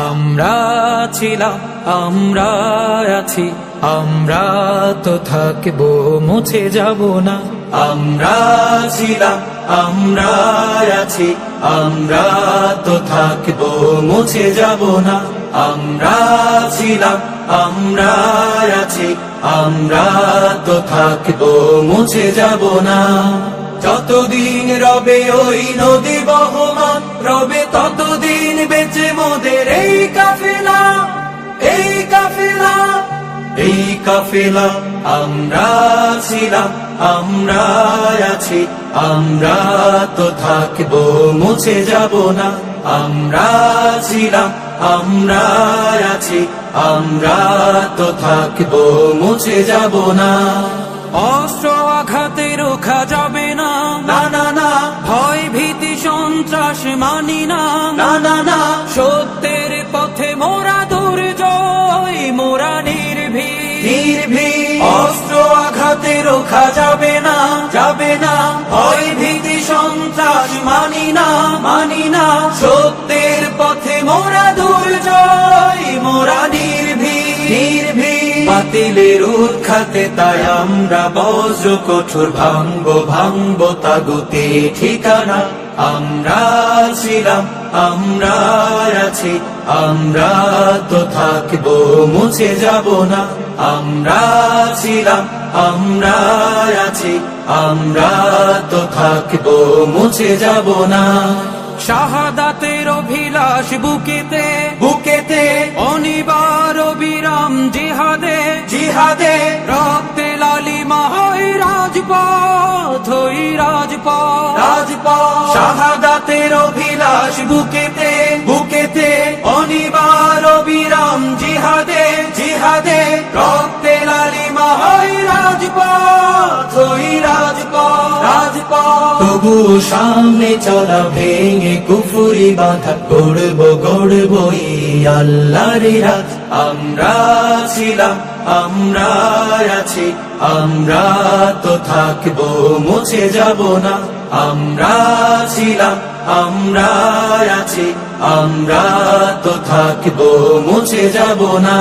আমরা ছিলাম, আমরা আছি, আমরা তো থাকবো, মুছে যাব না। আমরা ছিলাম, আমরা আছি, আমরা তো থাকবো, মুছে যাব না। আমরা ছিলাম, আমরা আছি, আমরা তো থাকবো, মুছে যাব না। যতদিন রবে ওই নদী বহমান, রবে ততদিন বেঁচে মোদের এই কাফেলা, এই কাফেলা, এই কাফেলা। আমরা ছিলাম, আমরা আছি, আমরা তো থাকবো, মুছে যাব না। আমরা ছিলাম, আমরা আছি, আমরা তো থাকবো, মুছে যাব না। অস্ত্র আঘাতে রোখা যাবে না, না না না। ভয় ভীতি সন্ত্রাস মানি না, না না না। সত্যের পথে মোরা দুর্জয়, মোরা নির্ভীক, নির্ভীক। অস্ত্র আঘাতে রোখা যাবে না, যাবে না। ভয় ভীতি সন্ত্রাস মানি না, মানি না। সত্যের পথে মোরা দুর্জয়, মোরা নির্ভীক, নির্ভীক। বাতিলের উৎখাতে তাই আমরা বজ্র কঠোর ভাঙবো, ভাঙবো তাগুতের ঠিকানা। আমরা ছিলাম, আমরা আছি, আমরা তো থাকবো, মুছে যাব না। আমরা ছিলাম, আমরা আছি, আমরা তো থাকবো, মুছে যাব না। শাহাদাতের অভিলাষ বুকেতে, বুকেতে। অনিবার বিরাম জিহাদে, জিহাদে। রক্তে লালিমা হয় রাজপথ, ওই রাজপথ, রাজপথ। শাহাদাতের অভিলাষ বুকেতে, বুকেতে। অনিবার বিরাম জিহাদে, জিহাদে। রক্তে লালিমা হয় রাজপথ, ওই রাজপথ, রাজপথ। তবু সামনে চলা ভেঙে কুফুরি বাধা, গড়বো গড়বো আল্লাহর রাত। আমরা ছিলাম, আমরা আছি, আমরা তো থাকবো, মুছে যাব না। আমরা ছিলাম, আমরা আছি, আমরা তো থাকবো, মুছে যাব না।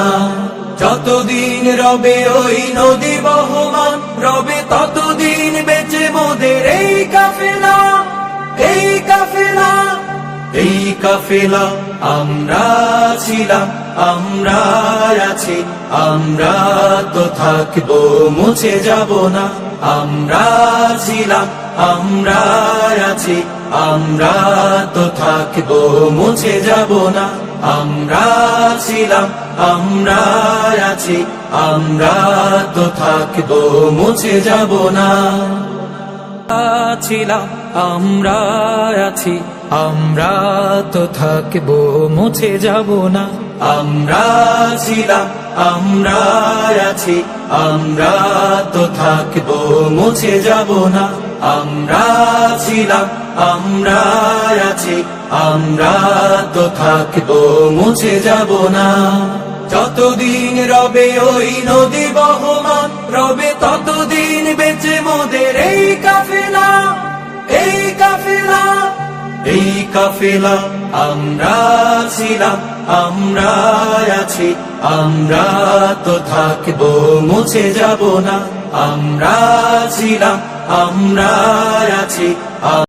যতদিন রবে ওই নদী বহমান, রবে ততদিন বেঁচে মোদের এই কাফেলা, এই কাফেলা, এই কাফেলা। আমরা ছিলাম, আমরা আছি, আমরা তো থাকবো, মুছে যাব না। আমরা ছিলাম, আমরা আছি, আমরা তো থাকবো, মুছে যাব না। আমরা ছিলাম, আমরা আছি, আমরা তো থাকবো, মুছে যাব না। ছিলাম, আমরা আছি, আমরা তো থাকবো, মুছে যাব না। আমরা ছিলাম, আমরা আছি, আমরা তো থাকবো, মুছে যাব না। আমরা ছিলাম, আমরা আছি, আমরা তো থাকবো, মুছে যাব না। যতদিন রবে ওই নদী বহমান, রবে ততদিন বেঁচে মোদের এই কাফেলা, এই কাফেলা, এই কাফেলা। আমরা ছিলাম, আমরা আছি, আমরা তো থাকবো, মুছে যাব না। আমরা ছিলাম, আমরা আছি।